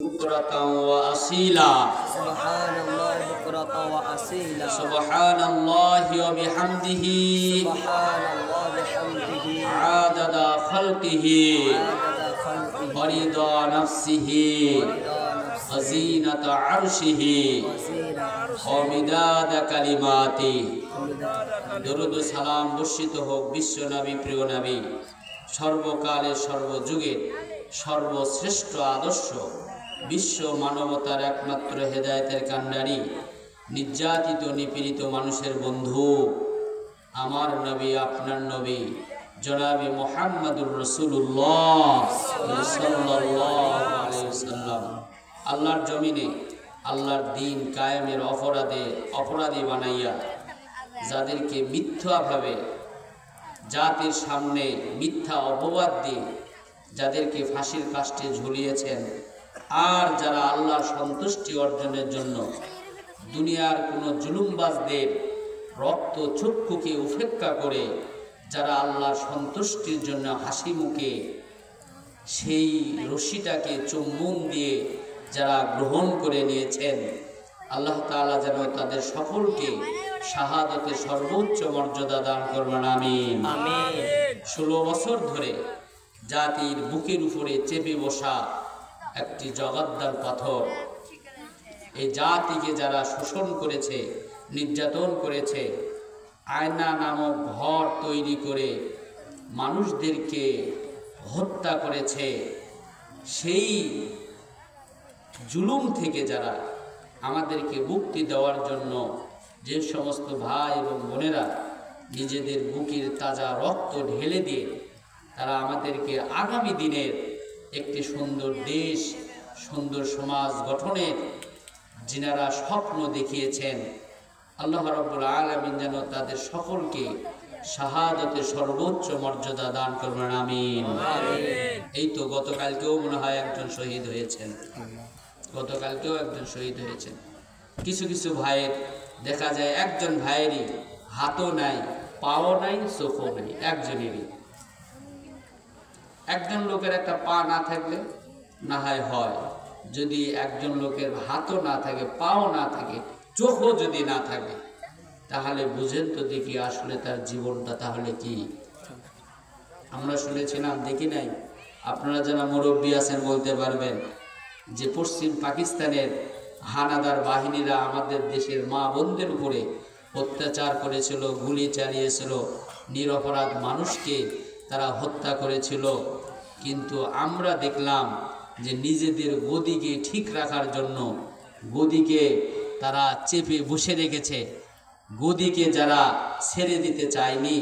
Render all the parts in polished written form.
بكرة وأصيلا سبحان الله بكرة وأصيلا سبحان الله وبحمده سبحان الله بحمده عدد خلقه عدد خلقه ورضا نفسه وزينة عرشه ومداد كلماته দরুদ ও সালাম বর্ষিত হোক বিশ্ব নবী প্রিয় নবী সর্বকালে সর্বযুগে সর্বশ্রেষ্ঠ আদর্শ বিশ্ব মানবতার একমাত্র হেদায়েতের কান্ডারি নির্যাতিত নিপীড়িত মানুষের বন্ধু আমার নবী আপনার নবী জনাবে মুহাম্মদুর রাসূলুল্লাহ সাল্লাল্লাহু আলাইহি ওয়াসাল্লাম আল্লাহর জমিনে আল্লাহর দ্বীন কায়েমের অপরাধী বানাইয়া যাদেরকে মিথ্যাভাবে জাতির সামনে মিথ্যা অপবাদ দিয়ে যাদেরকে ফাঁসির কাস্টে ঝুলিয়েছেন আর যারা আল্লাহর সন্তুষ্টি অর্জনের জন্য দুনিয়ার কোনো জুলুমবাজদের রক্ত চক্ষুকে উপেক্ষা করে যারা আল্লাহর সন্তুষ্টির জন্য হাসি মুখে সেই রশিটাকে চুম্বন দিয়ে যারা গ্রহণ করে নিয়েছেন আল্লাহ তাআলা যেন তাদের সকলকে শাহাদাতের সর্বোচ্চ মর্যাদা দান করবেন আমিন আমিন 16 বছর ধরে জাতির বুকের উপরে চেপে বসা একটি জগদ্দল পাথর এই জাতিকে যারা শোষণ করেছে নির্যাতন করেছে আয়না নামক ঘর তৈরি করে মানুষদেরকে হত্যা করেছে সেই জুলুম থেকে যারা আমাদেরকে মুক্তি দেওয়ার জন্য যে সমস্ত ভাই এবং বোনেরা নিজেদের বুকের তাজা রক্ত ঢেলে দিয়ে তারা আমাদেরকে আগামী দিনের একটি সুন্দর দেশ সুন্দর সমাজ গঠনের যিনারা স্বপ্ন দেখিয়েছেন আল্লাহ রাব্বুল আলামিন যেন তাদের সকলকে শাহাদাতের সর্বোচ্চ মর্যাদা দান করবেন আমিন এই তো গতকালকেও মনে হয় একজন শহীদ হয়েছেন কিছু কিছু ভাইয়ের দেখা যায় একজন ভাইয়েরই হাতও নাই পাও নাই চোখও নাই একজনেরই একজন লোকের একটা পা না থাকলে না হয় যদি একজন লোকের হাতও না থাকে পাও না থাকে চোখও যদি না থাকে তাহলে বুঝেন তো দেখি আসলে তার জীবনটা তাহলে কি আমরা শুনেছিলাম দেখি নাই আপনারা যারা মুরব্বী আছেন বলতে পারবেন যে পশ্চিম পাকিস্তানের হানাদার বাহিনীরা আমাদের দেশের মা বোনদের উপরে অত্যাচার করেছিল গুলি চালিয়েছিল নিরপরাধ মানুষকে তারা হত্যা করেছিল কিন্তু আমরা দেখলাম যে নিজেদের গদিকে ঠিক রাখার জন্য গদিকে তারা চেপে বসে রেখেছে গদিকে যারা ছেড়ে দিতে চায়নি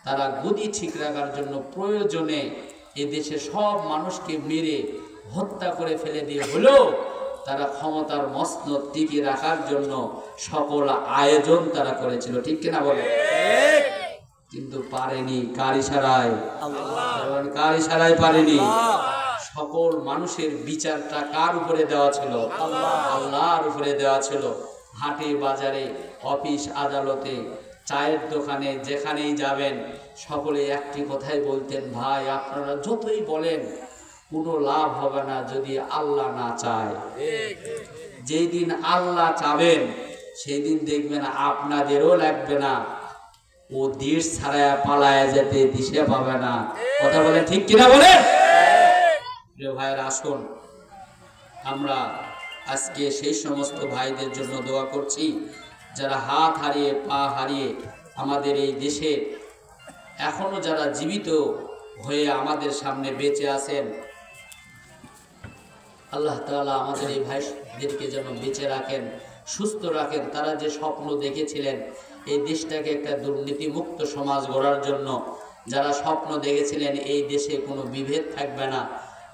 তারা গদি ঠিক রাখার জন্য প্রয়োজনে এদেশে সব মানুষকে মেরে হত্যা করে ফেলে দিয়ে হলেও তারা ক্ষমতার মসনদ টিকে রাখার জন্য সকল আয়োজন তারা করেছিল ঠিক কিনা বলে কিন্তু পারেনি কার ইশারায় পারেনি সকল মানুষের বিচারটা কার উপরে দেওয়া ছিল আল্লাহর উপরে দেওয়া ছিল হাটে বাজারে অফিস আদালতে চায়ের দোকানে যেখানেই যাবেন সকলে একটি কথাই বলতেন ভাই আপনারা যতই বলেন কোনো লাভ হবে না যদি আল্লাহ না চায় যেই দিন আল্লাহ চাবেন সেই দিন দেখবেন আপনাদেরও লাগবে না ও দেশ ছাড়া পালায় যেতে দিশে পাবে না কথা বলেন ঠিক কিনা বলেন প্রিয় ভাইয়েরা আসুন আমরা আজকে সেই সমস্ত ভাইদের জন্য দোয়া করছি যারা হাত হারিয়ে পা হারিয়ে আমাদের এই দেশে এখনো যারা জীবিত হয়ে আমাদের সামনে বেঁচে আছেন আল্লাহ তাআলা আমাদের এই ভাইদেরকে যেন বেঁচে রাখেন সুস্থ রাখেন তারা যে স্বপ্ন দেখেছিলেন এই দেশটাকে একটা দুর্নীতিমুক্ত সমাজ গড়ার জন্য যারা স্বপ্ন দেখেছিলেন এই দেশে কোনো বিভেদ থাকবে না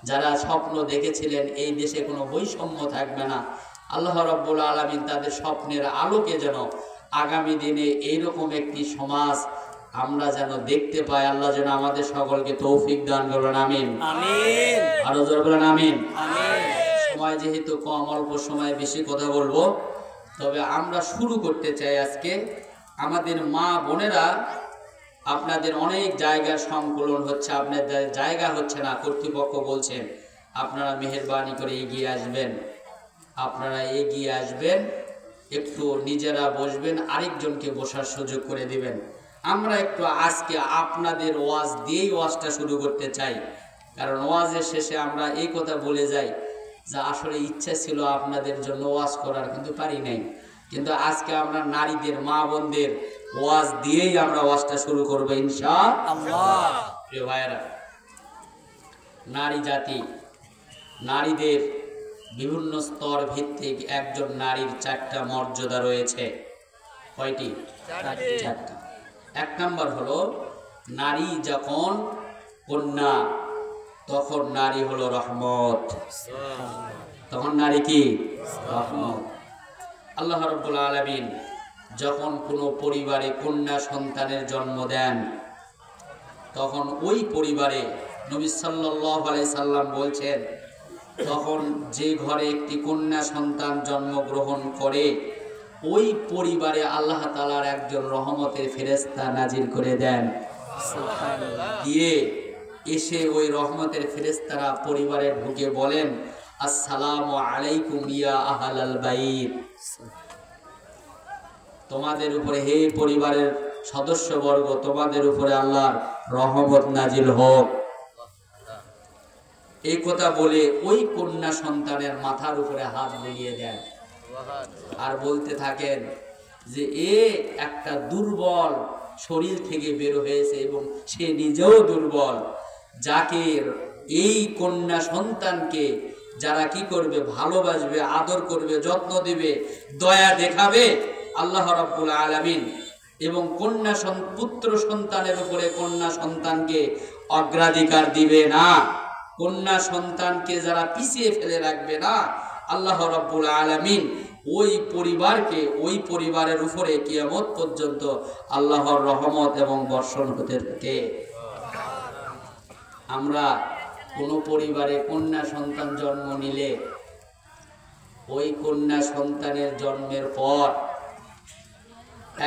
যারা স্বপ্ন দেখেছিলেন এই দেশে কোনো বৈষম্য থাকবে না আল্লাহ রাব্বুল আলামিন তাদের স্বপ্নের আলোকে যেন আগামী দিনে এইরকম একটি সমাজ আমরা যেন দেখতে পাই আল্লাহ যেন আমাদের সকলকে তৌফিক দান করবেন আমিন আমিন আরো জোরে বলেন আমিন আমিন সময় যেহেতু কম অল্প সময়ে বেশি কথা বলবো তবে আমরা শুরু করতে চাই আজকে আমাদের মা বোনেরা আপনাদের অনেক জায়গার সংকলন হচ্ছে আপনাদের জায়গা হচ্ছে না কর্তৃপক্ষ বলছেন আপনারা মেহেরবানি করে এগিয়ে আসবেন। আপনারা এগিয়ে আসবেন, একটু নিজেরা বসবেন, আরেকজনকে বসার সুযোগ করে দিবেন। আমরা একটু আজকে আপনাদের ওয়াজ দিয়েই ওয়াজটা শুরু করতে চাই, কারণ ওয়াজের শেষে আমরা এই কথা বলে যাই যে আসলে ইচ্ছা ছিল আপনাদের জন্য ওয়াজ করার, কিন্তু পারি নাই। কিন্তু আজকে আমরা নারীদের, মা বোনদের ওয়াজ দিয়েই আমরা ওয়াজটা শুরু করবো ইনশাআল্লাহ। প্রিয় ভাইয়েরা, নারী জাতি, নারীদের বিভিন্ন স্তর ভিত্তিক একজন নারীর 4টা মর্যাদা রয়েছে। কয়টি? 4টা। 1 নম্বর হলো, নারী যখন কন্যা তখন নারী হলো রহমত। তখন নারী কি? রহমত। আল্লাহ রাব্বুল আলামিন যখন কোনো পরিবারে কন্যা সন্তানের জন্ম দেন, তখন ওই পরিবারে নবী সাল্লাল্লাহু আলাইহি সাল্লাম বলছেন, তখন যে ঘরে একটি কন্যা সন্তান জন্মগ্রহণ করে ওই পরিবারে আল্লাহ তাআলার একজন রহমতের ফেরেশতা নাজিল করে দেন। দিয়ে এসে ওই রহমতের ফেরেশতারা পরিবারে ঢুকে বলেন, আসসালামু আলাইকুম ইয়া আহলাল বাইত। তোমাদের উপরে, হে পরিবারের সদস্যবর্গ, তোমাদের উপরে আল্লাহর রহমত নাজিল হোক। এই কথা বলে ওই কন্যা সন্তানের মাথার উপরে হাত বুলিয়ে দেন আর বলতে থাকেন যে এ একটা দুর্বল শরীর থেকে বের হয়েছে এবং সে নিজেও দুর্বল, যাকে এই কন্যা সন্তানকে যারা কি করবে, ভালোবাসবে, আদর করবে, যত্ন দিবে, দয়া দেখাবে আল্লাহ রাব্বুল আলামিন, এবং কন্যা পুত্র সন্তানের উপরে কন্যা সন্তানকে অগ্রাধিকার দিবে না, কন্যা সন্তানকে যারা পিছিয়ে ফেলে রাখবে না, আল্লাহ রাব্বুল আলামিন ওই পরিবারকে, ওই পরিবারের উপরে কিয়ামত পর্যন্ত আল্লাহর রহমত এবং বর্ষণ হতে থাকে। আমরা কোন পরিবারে কন্যা সন্তান জন্ম নিলে ওই কন্যা সন্তানের জন্মের পর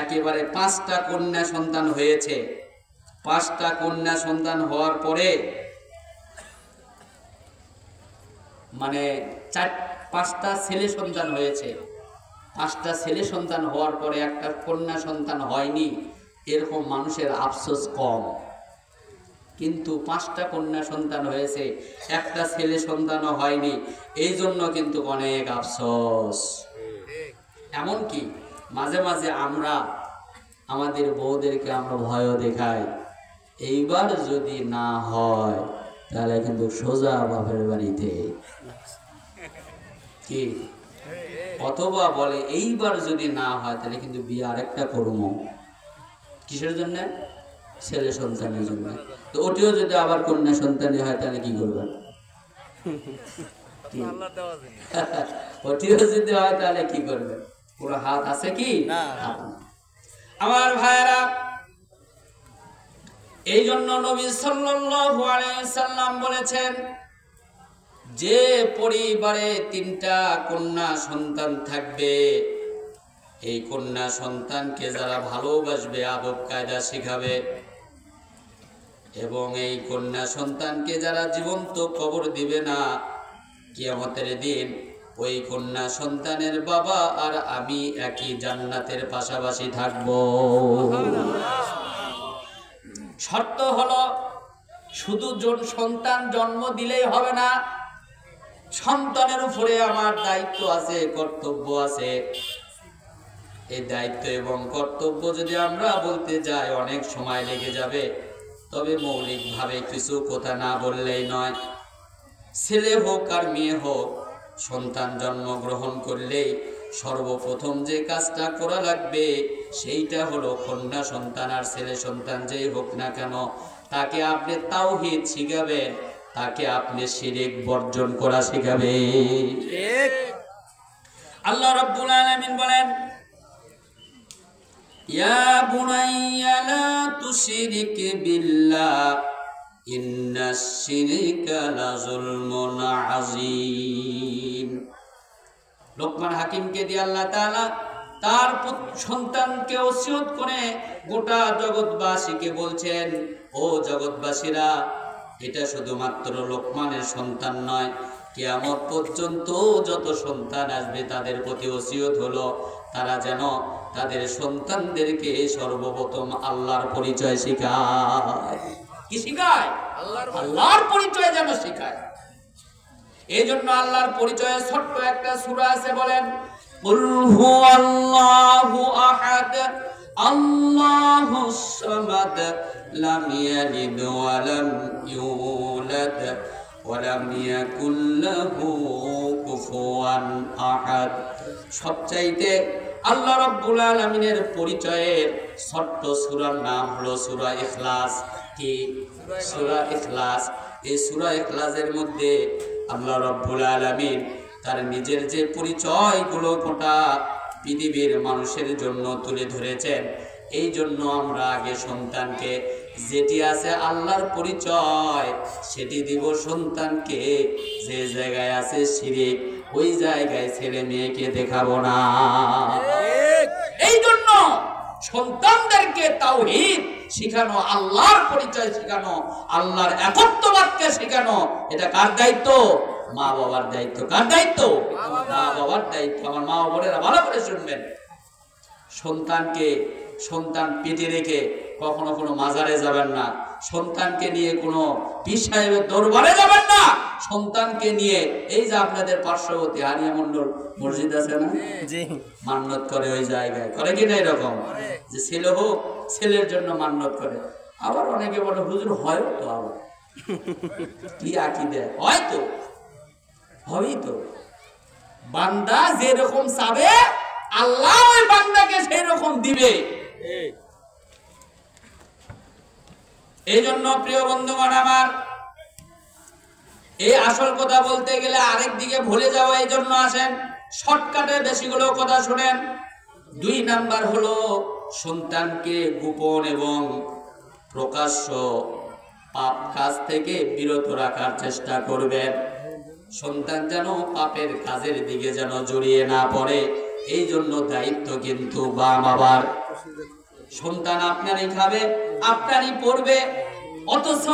একেবারে 5টা কন্যা সন্তান হয়েছে, 5টা কন্যা সন্তান হওয়ার পরে মানে 5টা ছেলে সন্তান হয়েছে, 5টা ছেলে সন্তান হওয়ার পরে একটা কন্যা সন্তান হয়নি, এরকম মানুষের আফসোস কম। কিন্তু 5টা কন্যা সন্তান হয়েছে, একটা ছেলে সন্তানও হয়নি, এই জন্য কিন্তু অনেক আফসোস। এমনকি মাঝে মাঝে আমরা আমাদের বউদেরকে আমরা ভয়ও দেখাই, এইবার যদি না হয় তাহলে কিন্তু সোজা বাপের বাড়িতে, কি অথবা বলে এইবার যদি না হয় তাহলে কিন্তু বিয়ে আরেকটা করবো। কিসের জন্য? ছেলে সন্তানের জন্য। তো ওটিও যদি আবার কন্যা সন্তানই হয় তাহলে কি করবেন? ওটিও যদি হয় তাহলে কি করবেন? পুরো হাত আছে কি? আমার ভাইরা, এই জন্য নবী সাল্লাল্লাহু আলাইহি সাল্লাম বলেছেন, যে পরিবারে 3টা কন্যা সন্তান থাকবে, এই কন্যা সন্তানকে যারা ভালোবাসবে, আদব কায়দা শিখাবে, এবং এই কন্যা সন্তানকে যারা জীবন্ত কবর দিবে না, কিয়ামতের দিন ওই কন্যা সন্তানের বাবা আর আমি একই জান্নাতের পাশাপাশি থাকবো। শর্ত হলো, শুধু সন্তান জন্ম দিলেই হবে না, সন্তানের উপরে আমার দায়িত্ব আছে, কর্তব্য আছে। এই দায়িত্ব এবং কর্তব্য যদি আমরা বলতে যাই অনেক সময় লেগে যাবে, তবে মৌলিকভাবে কিছু কথা না বললেই নয়। ছেলে হোক আর মেয়ে হোক, সন্তান জন্মগ্রহণ করলেই সর্বপ্রথম যে কাজটা করা লাগবে সেইটা হলো কন্যা সন্তান আর ছেলে সন্তান যেই হোক না কেন, তাকে আপনি তাওহীদ শিখাবেন, তাকে আপনি শিরক বর্জন করা শিখাবেন। আল্লাহ রাব্বুল আলামিন বলেন, ইয়া বুনাইয়া লা তুশরিক বিল্লাহ ইন্নাশ শিরকা লাযুলমুন আযীম। লোকমান হাকিমকে দিয়ে আল্লাহ তাআলা তার সন্তানকে ওসিয়ত করে গোটা জগৎবাসীকে বলছেন, ও জগৎবাসীরা, এটা শুধুমাত্র লোকমানের সন্তান নয়, কিয়ামত পর্যন্ত যত সন্তান আসবে তাদের প্রতি ওসিয়ত হলো তারা যেন তাদের সন্তানদেরকে সর্বপ্রথম আল্লাহর পরিচয় শেখায়। কি শেখায়? আল্লাহর পরিচয় যেন শেখায়। এই জন্য আল্লাহর পরিচয়ে ছোট্ট একটা সূরা আছে, বলেন কুল হুয়াল্লাহু আহাদ আল্লাহুস সামাদ লাম ইয়ালিদ ওয়া লাম ইউলাদ ওয়া লাম ইয়াকুল লাহু কুফুয়ান আহাদ। সবচাইতে আল্লাহ রাব্বুল আলামিনের পরিচয়ের ছোট্ট সূরার নাম হলো সূরা ইখলাস। কি সূরা ইখলাস? এই সূরা ইখলাসের মধ্যে আল্লাহ রাব্বুল আলামিন তার নিজের যে পরিচয়গুলো গোটা পৃথিবীর মানুষের জন্য তুলে ধরেছেন। এই জন্য আমরা আগে সন্তানকে যেটি আছে আল্লাহর পরিচয় সেটি দিব সন্তানকে। যে জায়গায় আছে শিরিক ওই জায়গায় ছেলে মেয়েকে দেখাবো না। এই জন্য সন্তানদেরকে তাওহীদ শিখানো, আল্লাহর পরিচয় শিখানো, আল্লাহর একত্ববাদকে শিখানো, এটা কার দায়িত্ব? মা বাবার দায়িত্ব। কার দায়িত্ব? মা বাবার দায়িত্ব। আমার মা বোনেরা ভালো করে শুনবেন, সন্তান পেটে রেখে কখনো কোনো মাজারে যাবেন না, সন্তানকে নিয়ে কোনো পীর সাহেবের দরবারে যাবেন না, সন্তানকে নিয়ে এই যে আপনাদের পার্শ্ববর্তী হানিয়া মন্ডল মসজিদ আছে না, মান্নত করে ওই জায়গায়, করে কিনা এরকম যে ছেলে হোক, ছেলের জন্য মান্নত করে। আবার অনেকে বলে হুজুর হয় তো, আবার কি আকীদা, হয়তো হবেই তো। বান্দা যেরকম চাবে আল্লাহ ওই বান্দাকে সেই রকম দিবে। এই জন্য প্রিয় বন্ধুগণ আমার, এই আসল কথা বলতে গেলে আরেক দিকে ভুলে যাওয়া, এই জন্য আসেন শর্টকাটে বেশিগুলো কথা শুনেন। 2 নাম্বার হলো সন্তানকে গোপন এবং প্রকাশ্য পাপ কাজ থেকে বিরত রাখার চেষ্টা করবেন। সন্তান যেন পাপের কাজের দিকে যেন জড়িয়ে না পড়ে, এই জন্য দায়িত্ব কিন্তু মা বাবার। সন্তান আপনারই খাবে, আপনারই পড়বে, অথচ